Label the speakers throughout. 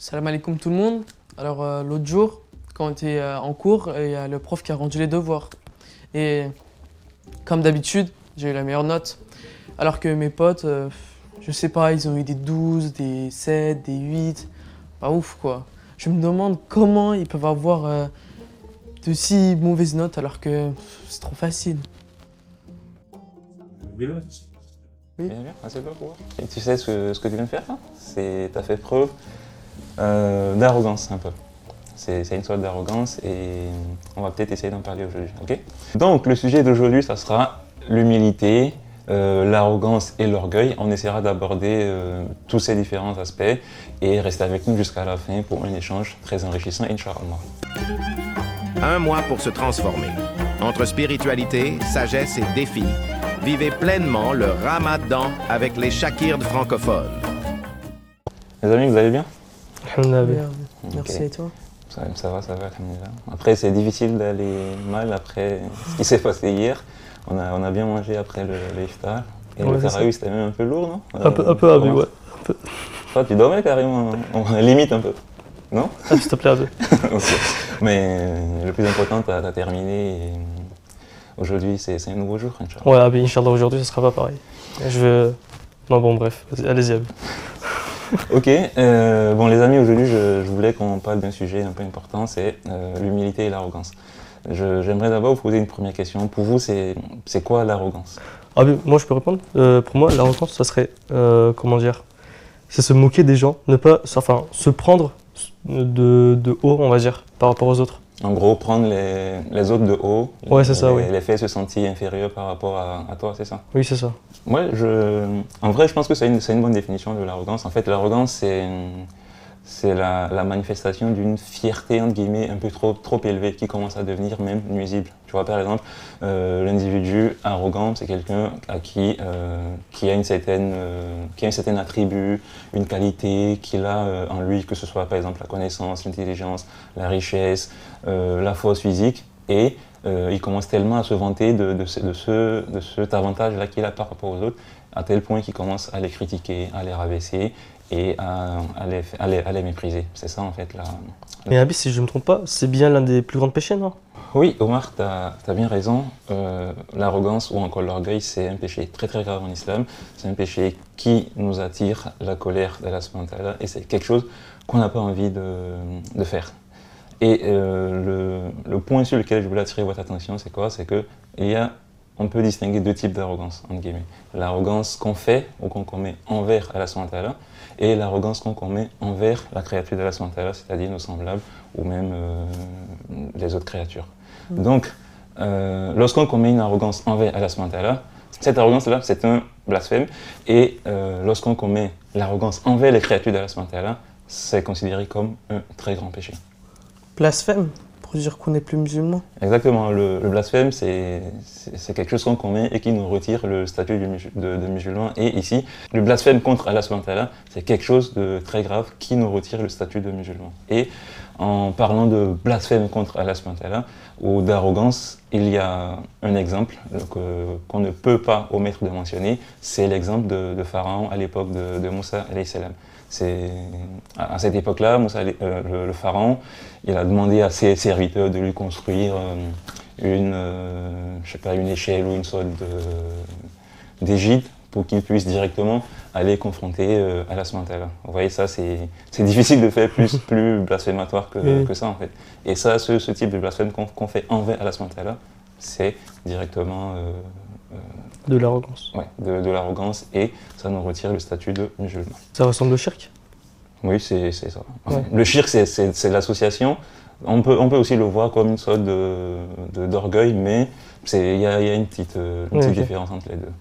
Speaker 1: Salam alaikum tout le monde. Alors l'autre jour, quand on était en cours, il y a le prof qui a rendu les devoirs. Et comme d'habitude, j'ai eu la meilleure note. Alors que mes potes, je sais pas, ils ont eu des 12, des 7, des 8. Pas ouf quoi. Je me demande comment ils peuvent avoir de si mauvaises notes alors que c'est trop facile.
Speaker 2: Oui.
Speaker 3: Bien, c'est pas pour voir. Et tu sais ce que tu viens de faire là? T'as fait preuve d'arrogance un peu. C'est une sorte d'arrogance et on va peut-être essayer d'en parler aujourd'hui, ok? Donc le sujet d'aujourd'hui, ça sera l'humilité, l'arrogance et l'orgueil. On essaiera d'aborder tous ces différents aspects et rester avec nous jusqu'à la fin pour un échange très enrichissant, Inch'Allah.
Speaker 4: Un mois pour se transformer. Entre spiritualité, sagesse et défi, vivez pleinement le Ramadan avec les Shakirs francophones.
Speaker 3: Les amis, vous allez bien?
Speaker 1: Merci
Speaker 3: Ok.
Speaker 1: et toi?
Speaker 3: Ça va, alhamdoulilah. Après, c'est difficile d'aller mal après ce qui s'est passé hier. On a bien mangé après le iftar. Et le tarawih, c'était même un peu lourd, non?
Speaker 5: Un peu abus, ouais. Un peu.
Speaker 3: Toi, tu dormais carrément, on limite un peu, non?
Speaker 5: Ah, s'il te plaît, un peu.
Speaker 3: Ok. Mais le plus important, t'as terminé. Et aujourd'hui, c'est un nouveau jour, Inch'Allah.
Speaker 5: Ouais, Abi, Inch'Allah, aujourd'hui, ce sera pas pareil. Je vais. Non, bon, bref, allez-y, Abi.
Speaker 3: Ok, bon les amis, aujourd'hui je voulais qu'on parle d'un sujet un peu important, c'est l'humilité et l'arrogance. J'aimerais d'abord vous poser une première question. Pour vous, c'est quoi l'arrogance?
Speaker 5: Abi, moi, je peux répondre. Pour moi, l'arrogance, ça serait. Comment dire? C'est se moquer des gens, ne pas. Enfin, se prendre de haut, on va dire, par rapport aux autres.
Speaker 3: En gros, prendre les autres de haut,
Speaker 5: Ouais, c'est ça, oui.
Speaker 3: les faire se sentir inférieurs par rapport à toi, c'est ça?
Speaker 5: Oui, c'est ça.
Speaker 3: Moi, en vrai, je pense que c'est une bonne définition de l'arrogance. En fait, l'arrogance, c'est la manifestation d'une fierté, entre guillemets, un peu trop élevée, qui commence à devenir même nuisible. Tu vois, par exemple, l'individu arrogant, c'est quelqu'un qui a un certain attribut, une qualité qu'il a en lui, que ce soit par exemple la connaissance, l'intelligence, la richesse, la force physique, et il commence tellement à se vanter de cet avantage-là qu'il a par rapport aux autres, à tel point qu'il commence à les critiquer, à les rabaisser et à les mépriser. C'est ça en fait là.
Speaker 5: Mais Abi, si je ne me trompe pas, c'est bien l'un des plus grands péchés, non?
Speaker 3: Oui, Omar, tu as bien raison. L'arrogance ou encore l'orgueil, c'est un péché très très grave en islam. C'est un péché qui nous attire la colère d'Allah subhanahu wa ta'ala et c'est quelque chose qu'on n'a pas envie de faire. Et le point sur lequel je voulais attirer votre attention, c'est quoi? C'est on peut distinguer deux types d'arrogance, entre guillemets. L'arrogance qu'on fait ou qu'on commet envers Allah subhanahu wa ta'ala et l'arrogance qu'on commet envers la créature d'Allah subhanahu wa ta'ala, c'est-à-dire nos semblables ou même les autres créatures. Donc, lorsqu'on commet une arrogance envers Allah subhanahu wa ta'ala, cette arrogance-là, c'est un blasphème. Et lorsqu'on commet l'arrogance envers les créatures d'Allah subhanahu wa ta'ala, c'est considéré comme un très grand péché.
Speaker 1: Blasphème, pour dire qu'on n'est plus musulman.
Speaker 3: Exactement, le blasphème, c'est quelque chose qu'on commet et qui nous retire le statut de musulman. Et ici, le blasphème contre Allah subhanahu wa ta'ala, c'est quelque chose de très grave qui nous retire le statut de musulman. Et en parlant de blasphème contre Allah subhanahu wa ta'ala ou d'arrogance, il y a un exemple qu'on ne peut pas omettre de mentionner, c'est l'exemple de Pharaon à l'époque de Moussa alayhi salam. À cette époque-là, le pharaon, il a demandé à ses serviteurs de lui construire une échelle ou une sorte d'égide pour qu'il puisse directement aller confronter Allah subhanahu wa ta'ala. Vous voyez, ça, c'est difficile de faire plus blasphématoire que ça, en fait. Et ça, ce type de blasphème qu'on fait envers Allah subhanahu wa ta'ala, c'est directement
Speaker 5: De l'arrogance.
Speaker 3: ouais, de l'arrogance et ça nous retire le statut de musulman.
Speaker 5: Ça ressemble au shirk?
Speaker 3: Oui, c'est ça.
Speaker 5: Ouais.
Speaker 3: Le shirk, c'est l'association. On peut aussi le voir comme une sorte d'orgueil, mais il y a une petite différence entre les deux.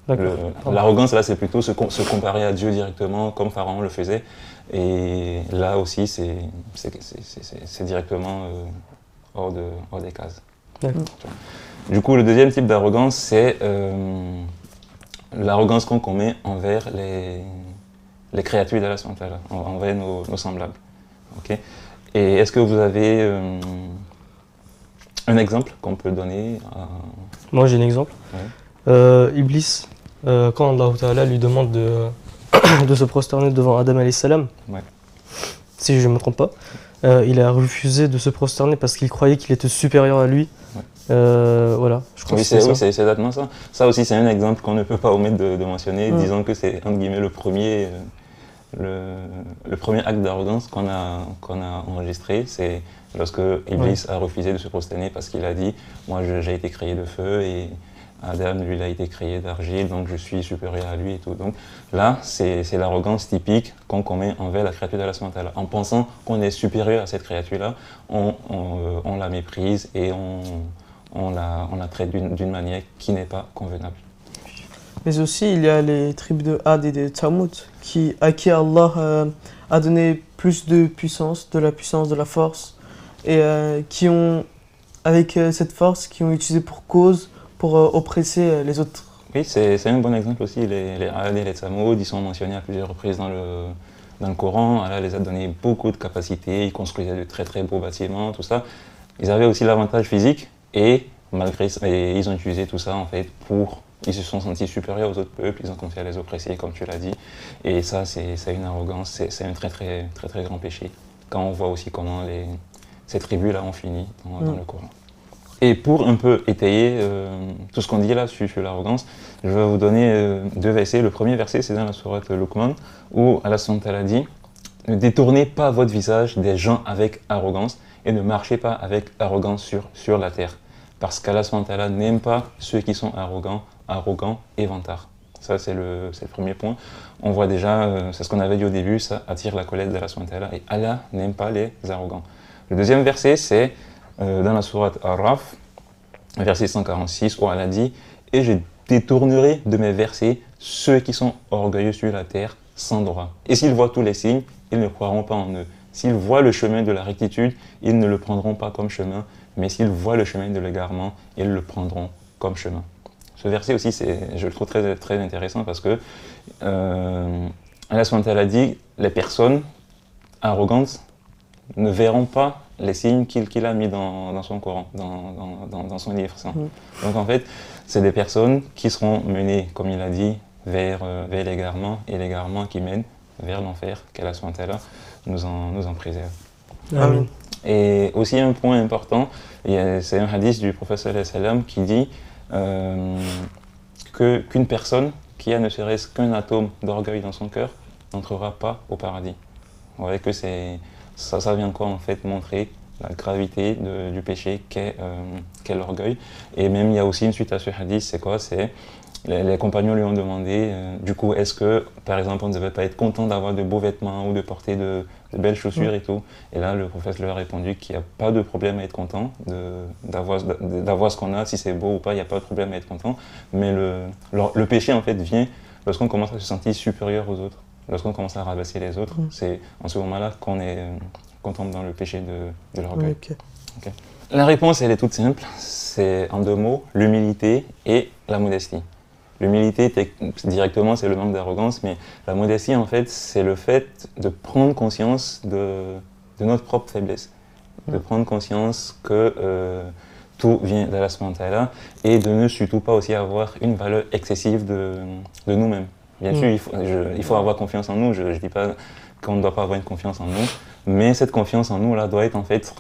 Speaker 3: L'arrogance, là, c'est plutôt se comparer à Dieu directement, comme Pharaon le faisait. Et là aussi, c'est directement hors des cases.
Speaker 5: D'accord.
Speaker 3: Du coup, le deuxième type d'arrogance, c'est l'arrogance qu'on commet envers les créatures d'Allah subhanahu wa ta'ala, envers nos semblables. Okay? Et est-ce que vous avez un exemple qu'on peut donner
Speaker 5: Moi, j'ai un exemple.
Speaker 3: Ouais.
Speaker 5: Iblis, quand Allah Ta'ala lui demande de se prosterner devant Adam alayhi salam,
Speaker 3: Ouais.
Speaker 5: si je ne me trompe pas. Il a refusé de se prosterner parce qu'il croyait qu'il était supérieur à lui. Voilà, je crois
Speaker 3: Oui,
Speaker 5: que c'est ça.
Speaker 3: c'est exactement ça. Ça aussi, c'est un exemple qu'on ne peut pas omettre de mentionner,
Speaker 5: Mm.
Speaker 3: disons que c'est entre guillemets le premier acte d'arrogance qu'on a enregistré. C'est lorsque Iblis a refusé de se prosterner parce qu'il a dit « Moi, j'ai été créé de feu et Adam, lui, il a été créé d'argile, donc je suis supérieur à lui et tout. » Donc là, c'est l'arrogance typique qu'on commet envers la créature d'Allah subhanahu wa ta'ala. En pensant qu'on est supérieur à cette créature-là, on la méprise et on la traite d'une manière qui n'est pas convenable.
Speaker 1: Mais aussi, il y a les tribus de Ad et de Thamud à qui Allah a donné plus de puissance, de la force, et qui ont, avec cette force, qui ont utilisé pour cause, pour oppresser les autres.
Speaker 3: Oui, c'est un bon exemple aussi. Les Ad et les Thamoud, ils sont mentionnés à plusieurs reprises dans le Coran. Allah les a donné beaucoup de capacités, ils construisaient de très très beaux bâtiments, tout ça. Ils avaient aussi l'avantage physique et malgré ça, ils ont utilisé tout ça en fait ils se sont sentis supérieurs aux autres peuples, ils ont commencé à les oppresser comme tu l'as dit. Et ça, c'est une arrogance, c'est un très très très très grand péché. Quand on voit aussi comment ces tribus-là ont fini dans le Coran. Et pour un peu étayer tout ce qu'on dit là sur l'arrogance, je vais vous donner deux versets. Le premier verset, c'est dans la sourate Luqman, où Allah subhanahu wa ta'ala dit « Ne détournez pas votre visage des gens avec arrogance et ne marchez pas avec arrogance sur la terre. Parce qu'Allah subhanahu wa ta'ala n'aime pas ceux qui sont arrogants et vantards. » Ça, c'est le premier point. On voit déjà, c'est ce qu'on avait dit au début, ça attire la colère d'Allah subhanahu wa ta'ala. Et Allah n'aime pas les arrogants. Le deuxième verset, c'est dans la sourate Ar-Raf, verset 146, où Allah dit « Et je détournerai de mes versets ceux qui sont orgueilleux sur la terre sans droit. Et s'ils voient tous les signes, ils ne croiront pas en eux. S'ils voient le chemin de la rectitude, ils ne le prendront pas comme chemin, mais s'ils voient le chemin de l'égarement, ils le prendront comme chemin. » Ce verset aussi, je le trouve très, très intéressant parce que Allah subhanahu wa ta'ala dit « Les personnes arrogantes ne verront pas les signes qu'il a mis dans son Coran, dans son livre. Ça. Donc en fait, c'est des personnes qui seront menées, comme il a dit, vers l'égarement, et l'égarement qui mène vers l'enfer, qu'Allah subhanahu wa ta'ala nous en préserve.
Speaker 5: Amen.
Speaker 3: Et aussi un point important, c'est un hadith du prophète sallallahu alayhi wa sallam qui dit qu'une personne qui a ne serait-ce qu'un atome d'orgueil dans son cœur n'entrera pas au paradis. Vous voyez que ça vient encore en fait montrer la gravité du péché qu'est l'orgueil. Et même il y a aussi une suite à ce hadith, c'est quoi? C'est les compagnons lui ont demandé, du coup, est-ce que, par exemple, on ne devait pas être content d'avoir de beaux vêtements ou de porter de belles chaussures et tout? Et là, le prophète leur a répondu qu'il n'y a pas de problème à être content d'avoir ce qu'on a, si c'est beau ou pas, il n'y a pas de problème à être content. Mais le péché, en fait, vient lorsqu'on commence à se sentir supérieur aux autres. Lorsqu'on commence à rabaisser les autres, c'est en ce moment-là qu'on tombe dans le péché de l'orgueil.
Speaker 1: Okay.
Speaker 3: Okay. La réponse, elle est toute simple. C'est en deux mots, l'humilité et la modestie. L'humilité, directement, c'est le manque d'arrogance, mais la modestie, en fait, c'est le fait de prendre conscience de notre propre faiblesse, de prendre conscience que tout vient d'Allah subhanahu wa ta'ala et de ne surtout pas aussi avoir une valeur excessive de nous-mêmes. Bien sûr, il faut avoir confiance en nous, je ne dis pas qu'on ne doit pas avoir une confiance en nous, mais cette confiance en nous là, doit être en fait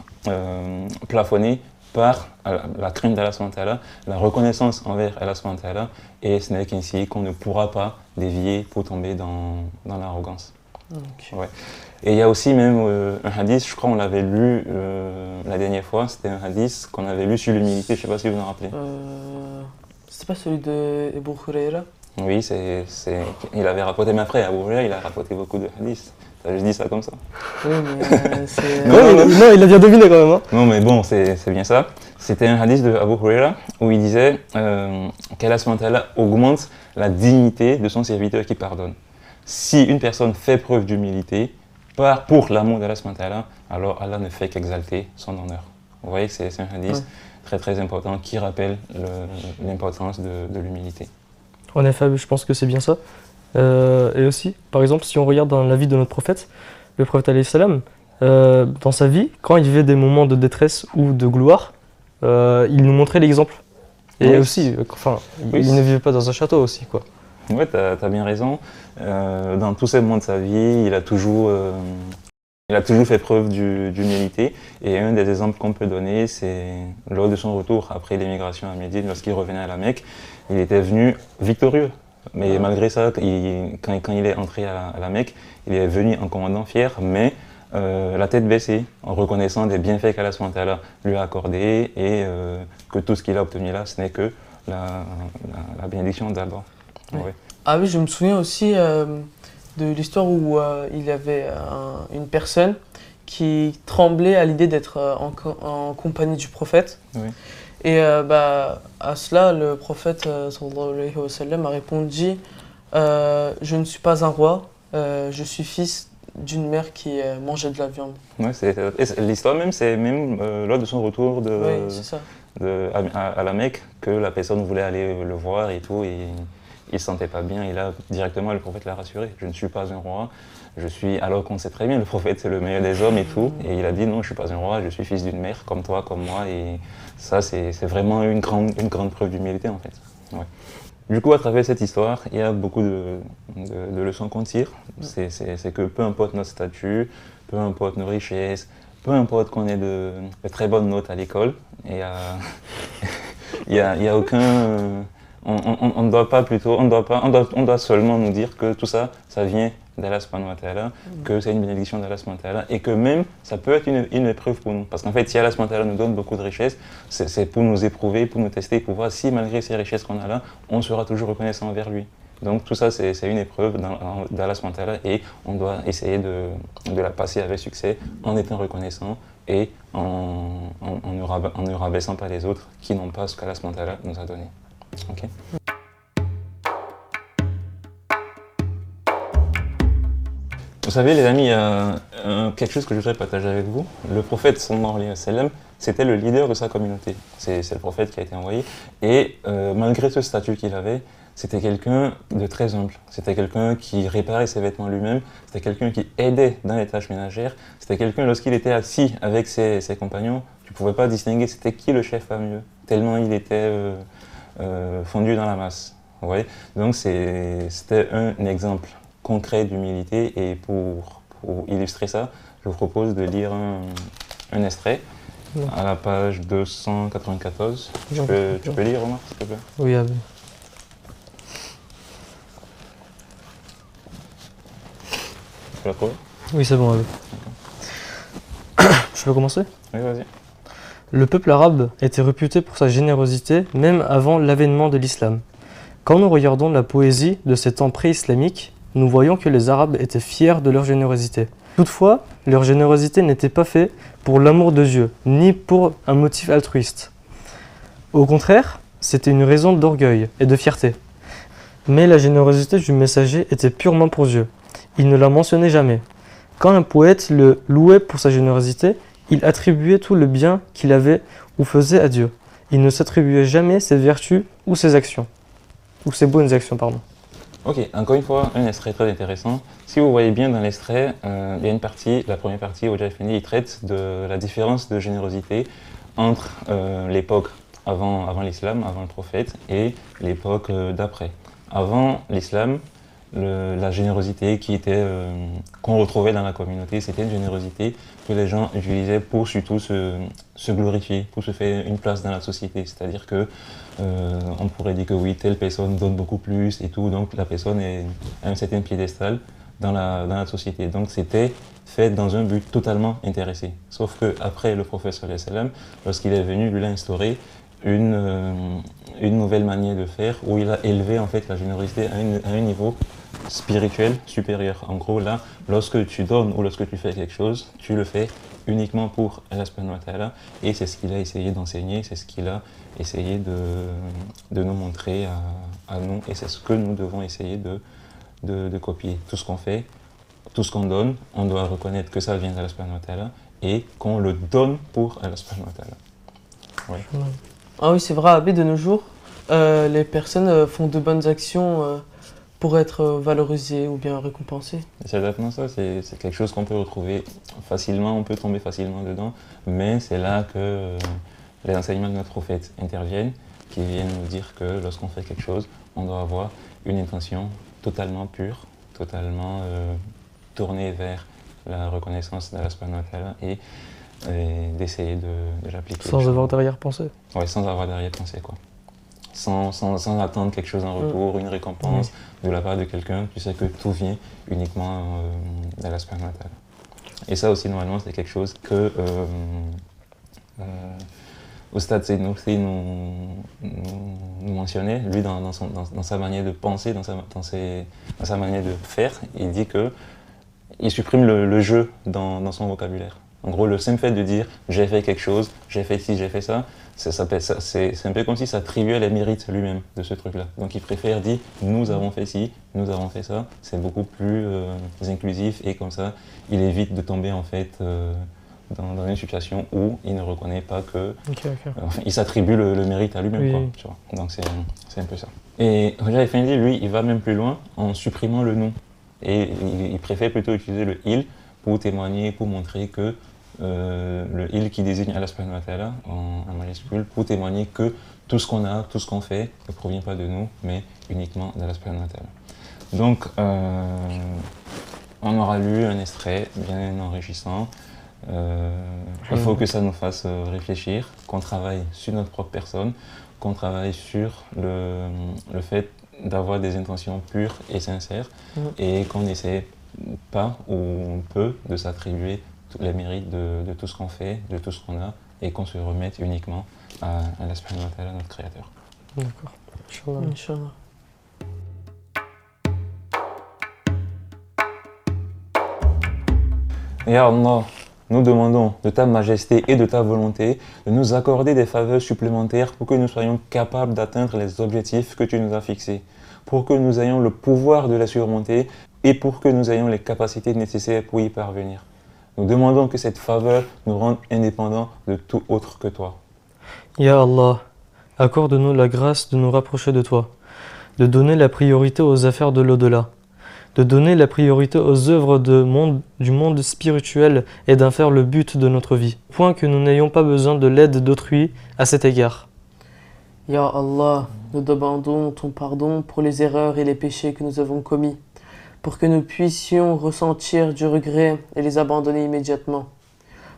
Speaker 3: plafonnée par la crainte d'Allah subhanahu wa ta'ala, la reconnaissance envers Allah subhanahu wa ta'ala, et ce n'est qu'ainsi qu'on ne pourra pas dévier pour tomber dans l'arrogance.
Speaker 1: Okay.
Speaker 3: Ouais. Et il y a aussi même un hadith, je crois qu'on l'avait lu la dernière fois, c'était un hadith qu'on avait lu sur l'humilité, je ne sais pas si vous vous en rappelez.
Speaker 1: C'était pas celui de Abu Huraira?
Speaker 3: Oui, il avait rapporté, mais après, Abu Huraira, il a rapporté beaucoup de hadiths. Je dis ça comme ça.
Speaker 1: Oui, mais c'est...
Speaker 5: Non, il a bien deviné quand même. Hein.
Speaker 3: Non, mais bon, c'est bien ça. C'était un hadith de Abu Huraira où il disait qu'Allah subhanahu wa ta'ala augmente la dignité de son serviteur qui pardonne. Si une personne fait preuve d'humilité pour l'amour d'Allah subhanahu wa ta'ala, alors Allah ne fait qu'exalter son honneur. Vous voyez que c'est un hadith très très important qui rappelle l'importance de l'humilité.
Speaker 5: En effet, je pense que c'est bien ça. Et aussi, par exemple, si on regarde dans la vie de notre prophète, le prophète alayhi salam, dans sa vie, quand il vivait des moments de détresse ou de gloire, il nous montrait l'exemple. Et
Speaker 3: oui.
Speaker 5: aussi, il ne vivait pas dans un château aussi, quoi.
Speaker 3: Ouais, t'as bien raison. Dans tous ces moments de sa vie, il a toujours Il a toujours fait preuve d'humilité. Et un des exemples qu'on peut donner, c'est lors de son retour après l'émigration à Médine, lorsqu'il revenait à la Mecque, il était venu victorieux. Mais malgré ça, quand il est entré à la Mecque, il est venu en commandant fier, mais la tête baissée, en reconnaissant des bienfaits qu'Allah subhanahu wa ta'ala lui a accordés et que tout ce qu'il a obtenu là, ce n'est que la bénédiction d'Allah.
Speaker 1: Ouais.
Speaker 3: Ouais.
Speaker 1: Ah oui, je me souviens aussi de l'histoire où il y avait une personne qui tremblait à l'idée d'être en compagnie du prophète.
Speaker 3: Oui.
Speaker 1: Et à cela, le prophète sallallahu alayhi wa sallam a répondu je ne suis pas un roi, je suis fils d'une mère qui mangeait de la viande.
Speaker 3: Ouais, l'histoire même, c'est même lors de son retour
Speaker 1: Oui, c'est ça.
Speaker 3: à la Mecque que la personne voulait aller le voir et tout, et il ne se sentait pas bien. Et là, directement, le prophète l'a rassuré. Je ne suis pas un roi, alors qu'on sait très bien, le prophète c'est le meilleur des hommes et tout. Et il a dit non, je ne suis pas un roi, je suis fils d'une mère, comme toi, comme moi. Et ça, c'est vraiment une grande preuve d'humilité en fait. Ouais. Du coup, à travers cette histoire, il y a beaucoup de leçons qu'on tire. C'est que peu importe notre statut, peu importe nos richesses, peu importe qu'on ait de très bonnes notes à l'école, il y a aucun... On doit seulement nous dire que tout ça, ça vient d'Allah subhanahu wa ta'ala, que c'est une bénédiction d'Allah subhanahu wa ta'ala, et que même ça peut être une épreuve pour nous. Parce qu'en fait, si Allah subhanahu wa ta'ala nous donne beaucoup de richesses, c'est pour nous éprouver, pour nous tester, pour voir si malgré ces richesses qu'on a là, on sera toujours reconnaissant envers lui. Donc tout ça, c'est une épreuve d'Allah subhanahu wa ta'ala, et on doit essayer de la passer avec succès en étant reconnaissant et en ne rabaissant pas les autres qui n'ont pas ce qu'Allah subhanahu wa ta'ala nous a donné. Okay. Vous savez les amis, il y a quelque chose que je voudrais partager avec vous. Le prophète sallallahu alayhi wa sallam, c'était le leader de sa communauté. C'est le prophète qui a été envoyé. Et malgré ce statut qu'il avait, c'était quelqu'un de très humble. C'était quelqu'un qui réparait ses vêtements lui-même. C'était quelqu'un qui aidait dans les tâches ménagères. C'était quelqu'un, lorsqu'il était assis avec ses compagnons, tu ne pouvais pas distinguer c'était qui le chef parmi eux. Tellement il était fondu dans la masse. Vous voyez. Donc c'était un exemple concret d'humilité, et pour illustrer ça, je vous propose de lire un extrait à la page 294. Tu peux lire, Omar, s'il te plaît?
Speaker 5: Oui, ah oui.
Speaker 3: Tu l'as trouvé?
Speaker 5: Oui, c'est bon. Je peux commencer?
Speaker 3: Oui, vas-y.
Speaker 5: Le peuple arabe était réputé pour sa générosité, même avant l'avènement de l'islam. Quand nous regardons la poésie de ces temps pré-islamiques, nous voyons que les Arabes étaient fiers de leur générosité. Toutefois, leur générosité n'était pas faite pour l'amour de Dieu, ni pour un motif altruiste. Au contraire, c'était une raison d'orgueil et de fierté. Mais la générosité du messager était purement pour Dieu. Il ne la mentionnait jamais. Quand un poète le louait pour sa générosité, il attribuait tout le bien qu'il avait ou faisait à Dieu. Il ne s'attribuait jamais ses vertus ou ses actions. Ou ses bonnes actions, pardon.
Speaker 3: Ok, encore une fois, un extrait très intéressant. Si vous voyez bien dans l'extrait, il y a une partie, la première partie où Jafeni il traite de la différence de générosité entre l'époque avant l'islam, avant le prophète, et l'époque d'après. Avant l'islam, la générosité qu'on retrouvait dans la communauté, c'était une générosité que les gens utilisaient pour surtout se glorifier, pour se faire une place dans la société. C'est-à-dire que on pourrait dire que oui, telle personne donne beaucoup plus et tout, donc la personne est à un certain piédestal dans la société. Donc c'était fait dans un but totalement intéressé. Sauf qu'après le prophète sallallahu alayhi wa sallam, lorsqu'il est venu, lui a instauré une nouvelle manière de faire, où il a élevé en fait la générosité à un niveau spirituel supérieur. En gros, là, lorsque tu donnes ou lorsque tu fais quelque chose, tu le fais uniquement pour Allah subhanahu wa ta'ala, et c'est ce qu'il a essayé d'enseigner, c'est ce qu'il a essayé de nous montrer à nous, et c'est ce que nous devons essayer de copier. Tout ce qu'on fait, tout ce qu'on donne, on doit reconnaître que ça vient d'Allah subhanahu wa ta'ala et qu'on le donne pour Allah subhanahu wa ta'ala. Ouais.
Speaker 1: Ah oui, c'est vrai, Abbé, de nos jours, les personnes font de bonnes actions pour être valorisées ou bien récompensées.
Speaker 3: C'est exactement ça, c'est quelque chose qu'on peut retrouver facilement, on peut tomber facilement dedans, mais c'est là que les enseignements de notre prophète interviennent, qui viennent nous dire que lorsqu'on fait quelque chose, on doit avoir une intention totalement pure, totalement tournée vers la reconnaissance d'Allah subhanahu wa ta'ala et d'essayer de l'appliquer.
Speaker 5: Sans avoir d'arrière-pensée.
Speaker 3: Ouais, sans avoir d'arrière-pensée, quoi. Sans attendre quelque chose en retour, une récompense de la part de quelqu'un. Tu sais que tout vient uniquement d'Allah subhanahu wa ta'ala. Et ça aussi, normalement, c'est quelque chose que Oustad Saïd Nursi nous mentionnait, lui, dans sa manière de penser, dans sa manière de faire. Il dit qu'il supprime le jeu dans son vocabulaire. En gros, le simple fait de dire « j'ai fait quelque chose, j'ai fait ci, j'ai fait ça », c'est un peu comme si ça attribuait les mérites lui-même de ce truc-là. Donc il préfère dire « nous avons fait ci, nous avons fait ça », c'est beaucoup plus inclusif et comme ça, il évite de tomber en fait dans une situation où il ne reconnaît pas que... Enfin, il s'attribue le mérite à lui-même, quoi, tu vois. Donc c'est un peu ça. Et Raja Effendi, lui, il va même plus loin en supprimant le nom. Et il préfère plutôt utiliser le « il » pour témoigner, pour montrer que le « il » qui désigne Allah subhanahu wa ta'ala en majuscule, pour témoigner que tout ce qu'on a, tout ce qu'on fait ne provient pas de nous, mais uniquement d'Allah subhanahu wa ta'ala. Donc, on aura lu un extrait bien enrichissant. Il faut que ça nous fasse réfléchir, qu'on travaille sur notre propre personne, qu'on travaille sur le fait d'avoir des intentions pures et sincères et qu'on n'essaie pas ou on peut de s'attribuer les mérites de tout ce qu'on fait, de tout ce qu'on a et qu'on se remette uniquement à Allah subhanahu wa ta'ala, notre créateur.
Speaker 5: D'accord.
Speaker 1: Inch'Allah.
Speaker 3: Ya Allah, nous demandons de ta majesté et de ta volonté de nous accorder des faveurs supplémentaires pour que nous soyons capables d'atteindre les objectifs que tu nous as fixés, pour que nous ayons le pouvoir de les surmonter et pour que nous ayons les capacités nécessaires pour y parvenir. Nous demandons que cette faveur nous rende indépendants de tout autre que toi.
Speaker 5: Ya Allah, accorde-nous la grâce de nous rapprocher de toi, de donner la priorité aux affaires de l'au-delà, de donner la priorité aux œuvres du monde spirituel et d'en faire le but de notre vie, au point que nous n'ayons pas besoin de l'aide d'autrui à cet égard.
Speaker 1: Ya Allah, nous demandons ton pardon pour les erreurs et les péchés que nous avons commis, pour que nous puissions ressentir du regret et les abandonner immédiatement.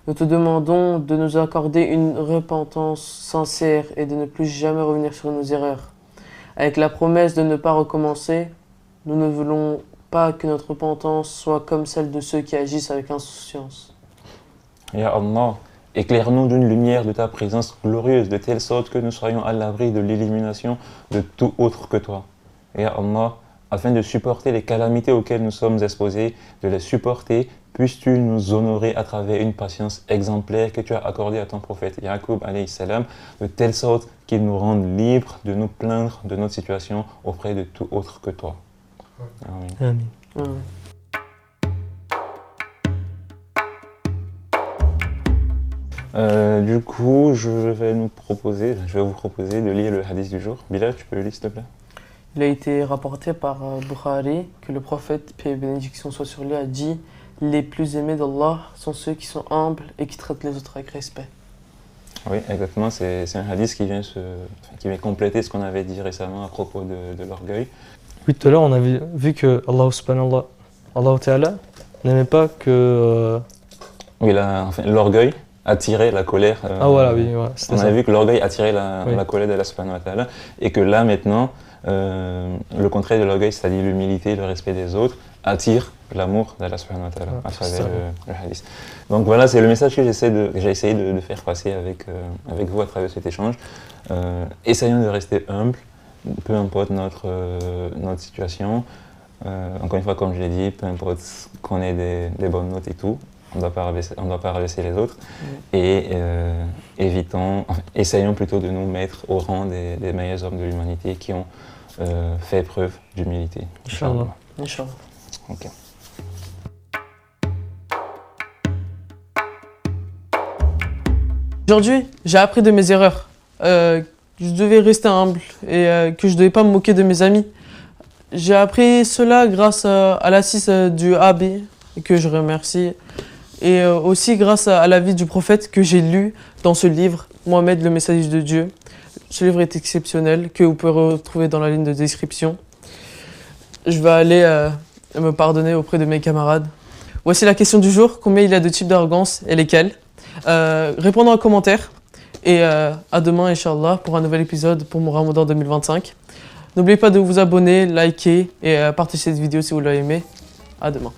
Speaker 1: Nous te demandons de nous accorder une repentance sincère et de ne plus jamais revenir sur nos erreurs. Avec la promesse de ne pas recommencer, nous ne voulons pas que notre repentance soit comme celle de ceux qui agissent avec insouciance.
Speaker 3: Ya Allah, éclaire-nous d'une lumière de ta présence glorieuse, de telle sorte que nous soyons à l'abri de l'élimination de tout autre que toi. Ya Allah, afin de supporter les calamités auxquelles nous sommes exposés, de les supporter, puisses-tu nous honorer à travers une patience exemplaire que tu as accordée à ton prophète Yaqub alayhi salam, de telle sorte qu'il nous rende libres de nous plaindre de notre situation auprès de tout autre que toi. Amen.
Speaker 5: Amin.
Speaker 3: Du coup, je vais vous proposer de lire le hadith du jour. Bilal, tu peux le lire s'il te plaît?
Speaker 1: Il a été rapporté par Bukhari que le prophète, paix et bénédiction soit sur lui, a dit « Les plus aimés d'Allah sont ceux qui sont humbles et qui traitent les autres avec respect. »
Speaker 3: Oui, exactement. C'est un hadith qui vient compléter ce qu'on avait dit récemment à propos de l'orgueil.
Speaker 5: Oui, tout à l'heure, on avait vu que Allah subhanahu wa ta'ala n'aimait pas que...
Speaker 3: Oui, l'orgueil attirait la colère.
Speaker 5: Voilà, oui, voilà,
Speaker 3: on
Speaker 5: ça.
Speaker 3: avait vu que l'orgueil attirait la colère d'Allah subhanahu wa ta'ala et que là, maintenant, le contraire de l'orgueil, c'est-à-dire l'humilité, le respect des autres, attire l'amour d'Allah subhanahu wa ta'ala à travers le hadith. Donc voilà, c'est le message que j'ai essayé de faire passer avec vous à travers cet échange. Essayons de rester humbles, peu importe notre situation. Encore une fois, comme je l'ai dit, peu importe qu'on ait des bonnes notes et tout, on ne doit pas rabaisser les autres. Et essayons plutôt de nous mettre au rang des meilleurs hommes de l'humanité qui ont fait preuve d'humilité.
Speaker 5: Inch'Allah.
Speaker 1: Inch'Allah.
Speaker 3: Ok.
Speaker 1: Aujourd'hui, j'ai appris de mes erreurs. Que je devais rester humble et que je ne devais pas me moquer de mes amis. J'ai appris cela grâce à l'assise du AB, que je remercie. Et aussi grâce à la vie du prophète que j'ai lu dans ce livre, Mohammed, le messager de Dieu. Ce livre est exceptionnel, que vous pouvez retrouver dans la ligne de description. Je vais aller me pardonner auprès de mes camarades Voici la question du jour. Combien il y a de types d'arrogance et lesquels? Répondez en commentaire. Et à demain, Inch'Allah, pour un nouvel épisode pour mon Ramadan 2025. N'oubliez pas de vous abonner, liker et partager cette vidéo si vous l'avez aimé. À demain.